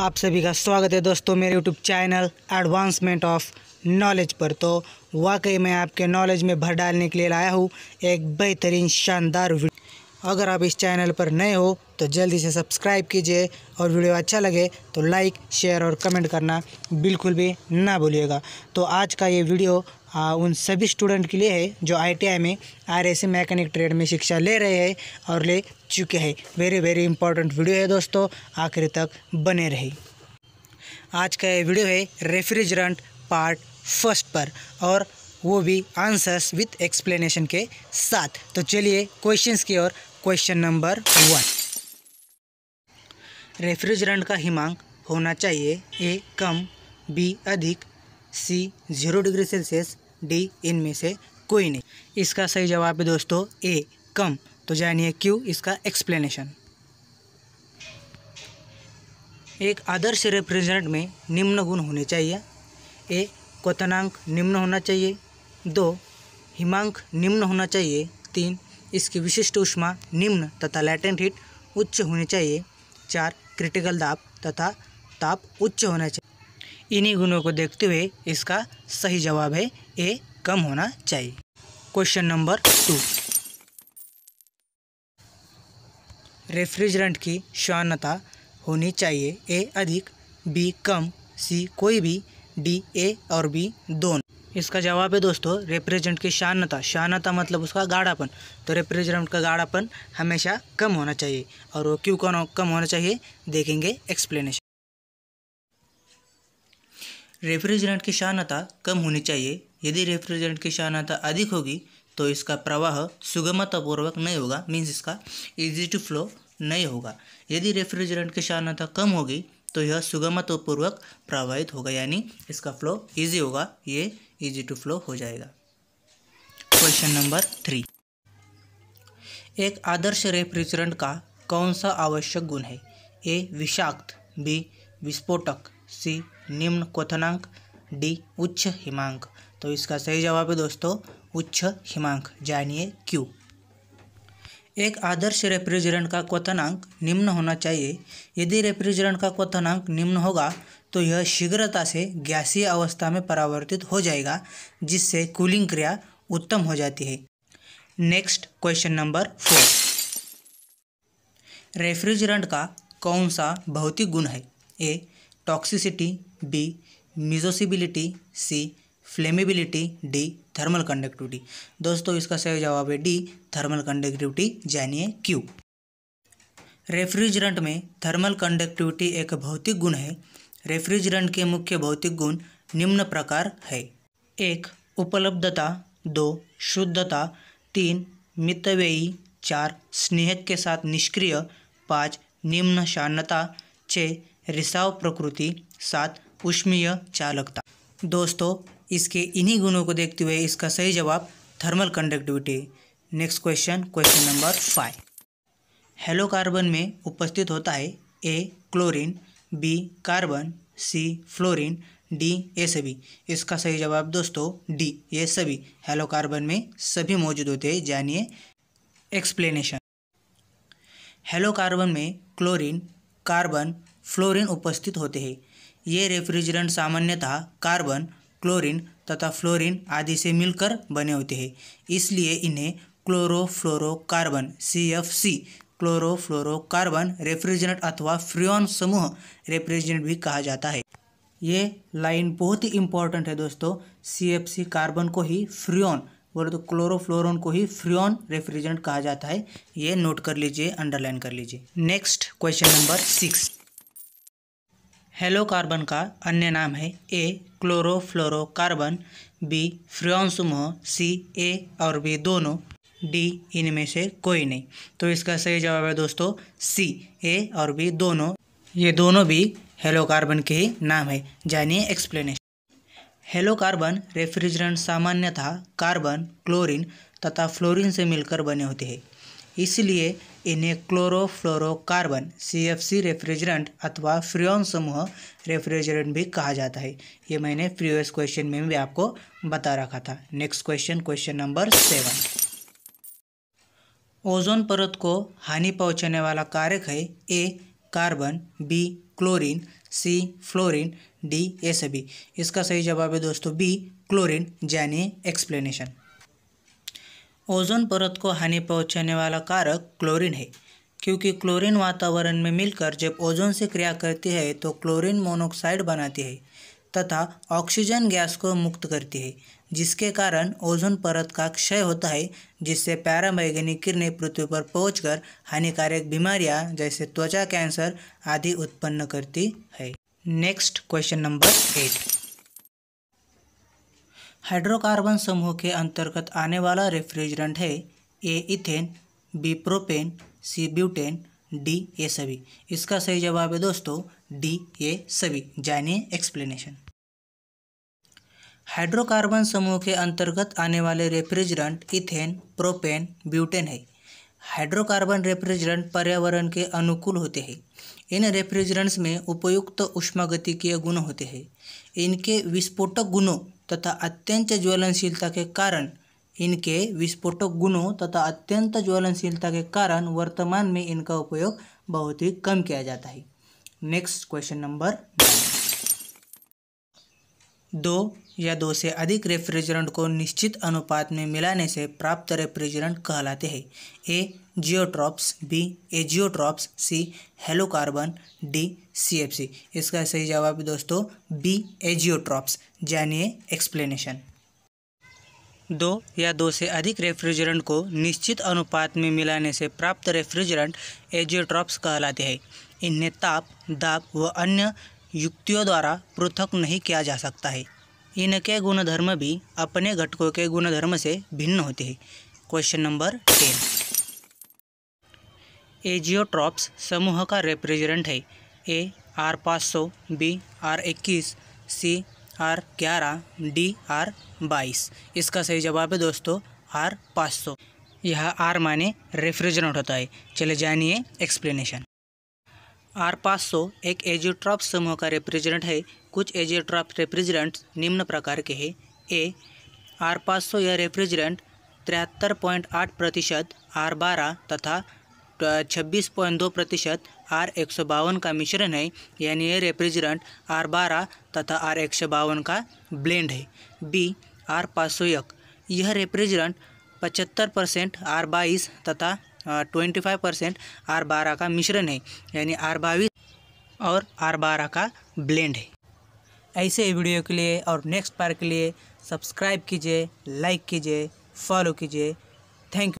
आप सभी का स्वागत है दोस्तों मेरे YouTube channel advancement of knowledge पर। तो वाकई मैं आपके नॉलेज में भर डालने के लिए लाया हूँ एक बेहतरीन शानदार वीडियो। अगर आप इस चैनल पर नए हो तो जल्दी से सब्सक्राइब कीजिए और वीडियो अच्छा लगे तो लाइक शेयर और कमेंट करना बिल्कुल भी ना भूलिएगा। तो आज का ये वीडियो उन सभी स्टूडेंट के लिए है जो ITI में RAC मैकेनिक ट्रेड में शिक्षा ले रहे हैं और ले चुके हैं। वेरी इंपॉर्टेंट वीडियो है दोस्तों, आखिर तक बने रही। आज का ये वीडियो है रेफ्रिजरेंट पार्ट फर्स्ट पर, और वो भी आंसर्स विथ एक्सप्लेनेशन के साथ। तो चलिए क्वेश्चंस की ओर। क्वेश्चन नंबर 1, रेफ्रिजरेंट का हिमांक होना चाहिए A कम, B अधिक, C 0 डिग्री सेल्सियस, D इनमें से कोई नहीं। इसका सही जवाब है दोस्तों A कम। तो जानिए क्यों, इसका एक्सप्लेनेशन। एक आदर्श रेफ्रिजरेंट में निम्न गुण होने चाहिए। A क्वथनांक निम्न होना चाहिए, 2 हिमांक निम्न होना चाहिए, 3 इसकी विशिष्ट ऊष्मा निम्न तथा लैटेंट हीट उच्च होनी चाहिए, 4 क्रिटिकल दाब तथा ताप उच्च होना चाहिए। इन्हीं गुणों को देखते हुए इसका सही जवाब है A कम होना चाहिए। क्वेश्चन नंबर 2, रेफ्रिजरेंट की श्वानता होनी चाहिए A अधिक, B कम, C कोई भी, D A और B दोनों। इसका जवाब है दोस्तों रेफ्रिजरेंट की श्वानता मतलब उसका गाढ़ापन। तो रेफ्रिजरेंट का गाढ़ापन हमेशा कम होना चाहिए, और वो क्यों कम होना चाहिए देखेंगे एक्सप्लेनेशन। रेफ्रिजरेंट की श्वानता कम होनी चाहिए। यदि रेफ्रिजरेंट की श्वानता अधिक होगी तो इसका प्रवाह सुगमतापूर्वक नहीं होगा, मीन्स इसका इजी टू फ्लो नहीं होगा। यदि रेफ्रिजरेंट की श्वानता कम होगी तो यह सुगमतापूर्वक प्रवाहित होगा, यानी इसका फ्लो इजी होगा, ये इजी टू फ्लो हो जाएगा। क्वेश्चन नंबर 3, एक आदर्श रेफ्रिजरेंट का कौन सा आवश्यक गुण है? A विषाक्त, B विस्फोटक, C निम्न क्वथनांक, D उच्च हिमांक। तो इसका सही जवाब है दोस्तों उच्च हिमांक। जानिए क्यों। एक आदर्श रेफ्रिजरेंट का क्वथनांक निम्न होना चाहिए। यदि रेफ्रिजरेंट का क्वथनांक निम्न होगा तो यह शीघ्रता से गैसीय अवस्था में परावर्तित हो जाएगा, जिससे कूलिंग क्रिया उत्तम हो जाती है। नेक्स्ट क्वेश्चन नंबर 4, रेफ्रिजरेंट का कौन सा भौतिक गुण है? A toxicity, B मिजोसिबिलिटी, C flammability, D thermal conductivity. दोस्तों इसका सही जवाब है D थर्मल कंडक्टिविटी। जानिए क्यों। रेफ्रिजरेंट में थर्मल कंडक्टिविटी एक भौतिक गुण है। रेफ्रिजरेंट के मुख्य भौतिक गुण निम्न प्रकार है: 1 उपलब्धता, 2 शुद्धता, 3 मितव्ययी, 4 स्नेहक के साथ निष्क्रिय, 5 निम्न शानता, 6 रिसाव प्रकृति, 7 ऊष्मीय चालकता। दोस्तों इसके इन्हीं गुणों को देखते हुए इसका सही जवाब thermal conductivity. Next question, question number 5, halocarbon में उपस्थित होता है A chlorine, B carbon, C fluorine, D ये सभी। इसका सही जवाब दोस्तों D ये सभी। हेलोकार्बन में सभी मौजूद होते हैं। जानिए एक्सप्लेनेशन। हेलोकार्बन में क्लोरीन, कार्बन, फ्लोरीन उपस्थित होते हैं। ये रेफ्रिजरेंट सामान्यतः कार्बन, क्लोरीन तथा फ्लोरीन आदि से मिलकर बने होते हैं, इसलिए इन्हें क्लोरोफ्लोरोकार्बन CFC क्लोरोफ्लोरोकार्बन रेफ्रिजरेंट अथवा फ्रियोन समूह रेफ्रिजरेंट भी कहा जाता है। ये लाइन बहुत ही इंपॉर्टेंट है दोस्तों। CFC कार्बन को ही फ्रियोन, बोले तो क्लोरोफ्लोरोन को ही फ्रियोन रेफ्रिजरेंट कहा जाता है। ये नोट कर लीजिए, अंडरलाइन कर लीजिए। नेक्स्ट क्वेश्चन नंबर 6, हेलोकार्बन का अन्य नाम है A क्लोरोफ्लोरोकार्बन, B फ्रियोन समूह, C A और B दोनों, D इनमें से कोई नहीं। तो इसका सही जवाब है दोस्तों C A और B दोनों। ये दोनों भी हेलोकार्बन के ही नाम है। जानिए एक्सप्लेनेशन। हेलोकार्बन रेफ्रिजरेंट सामान्यतः कार्बन, क्लोरीन तथा फ्लोरीन से मिलकर बने होते हैं, इसलिए इन्हें क्लोरोफ्लोरोकार्बन CFC रेफ्रिजरेंट अथवा फ्रियोन समूह रेफ्रिजरेंट भी कहा जाता है। ये मैंने प्रीवियस क्वेश्चन में भी आपको बता रखा था। Next question, question number 7, ozone परत को हानि पहुंचाने वाला कारक है A carbon, B chlorine, C fluorine, D ये सभी। इसका सही जवाब है दोस्तों बी क्लोरीन। जानिए एक्सप्लेनेशन। ओजोन परत को हानि पहुंचाने वाला कारक क्लोरीन है, क्योंकि क्लोरीन वातावरण में मिलकर जब ओजोन से क्रिया करती है तो क्लोरीन मोनोऑक्साइड बनाती है तथा ऑक्सीजन गैस को मुक्त करती है, जिसके कारण ओजोन परत का क्षय होता है, जिससे पराबैंगनी किरणें पृथ्वी पर पहुंचकर हानिकारक बीमारियां जैसे त्वचा कैंसर आदि उत्पन्न करती है। Next question number 8। हाइड्रोकार्बन समूह के अंतर्गत आने वाला रेफ्रिजरेंट है A ethane, B propane, C butane, D ये सभी। इसका सही जवाब है दोस्तों डी ये सभी। जानिए एक्सप्लेनेशन। हाइड्रोकार्बन समूह के अंतर्गत आने वाले रेफ्रिजरेंट इथेन, प्रोपेन, ब्यूटेन है। हाइड्रोकार्बन रेफ्रिजरेंट पर्यावरण के अनुकूल होते हैं। इन रेफ्रिजरेंट्स में उपयुक्त ऊष्मागतिकीय गुण होते हैं। इनके विस्फोटक गुणों तथा अत्यंत ज्वलनशीलता के कारण वर्तमान में इनका उपयोग बहुत ही कम किया जाता है। Next question number 9। 2 या 2 से अधिक रेफ्रिजरेंट को निश्चित अनुपात में मिलाने से प्राप्त रेफ्रिजरेंट कहलाते हैं। ए जियोट्रॉप्स, बी एजियोट्रॉप्स, सी हेलोकार्बन, डी CFC। इसका सही जवाब है दोस्तों बी एजियोट्रॉप्स। जानिए एक्सप्लेनेशन। 2 या 2 से अधिक रेफ्रिजरेंट को निश्चित अनुपात में मिलाने से प्राप्त रेफ्रिजरेंट एजियोट्रॉप्स कहलाते हैं। इन्हें ताप, दाब व अन्य युक्तियों द्वारा पृथक नहीं किया जा सकता है। इनके गुणधर्म भी अपने घटकों के गुणधर्म से भिन्न होते हैं। Question number 10। एजियोट्रॉप्स समूह का रेफ्रिजरेंट है। ए R500, बी R21, सी R11, डी R22। इसका सही जवाब है दोस्तों R500। यह R माने रेफ्रिजरेंट होता है। चले जानिए एक्सप्लेनेशन। R500 एक एजियोट्रॉप समूह का रेफ्रिजरेंट है। कुछ एजियोट्रॉप रेफ्रिजरेंट्स निम्न प्रकार के हैं। ए R500 यह रेफ्रिजरेंट 73.8% R12 तथा 26.2% R152 का मिश्रण है, यानी ये रेफ्रिजरेंट R12 तथा R152 का ब्लेंड है। बी R501 यह रेफ्रिजरेंट 75% R22 तथा 25% R12 का मिश्रण है, यानी R22 और R12 का ब्लेंड है। ऐसे वीडियो के लिए और नेक्स्ट पार्ट के लिए सब्सक्राइब कीजिए, लाइक कीजिए, फॉलो कीजिए। Thank you.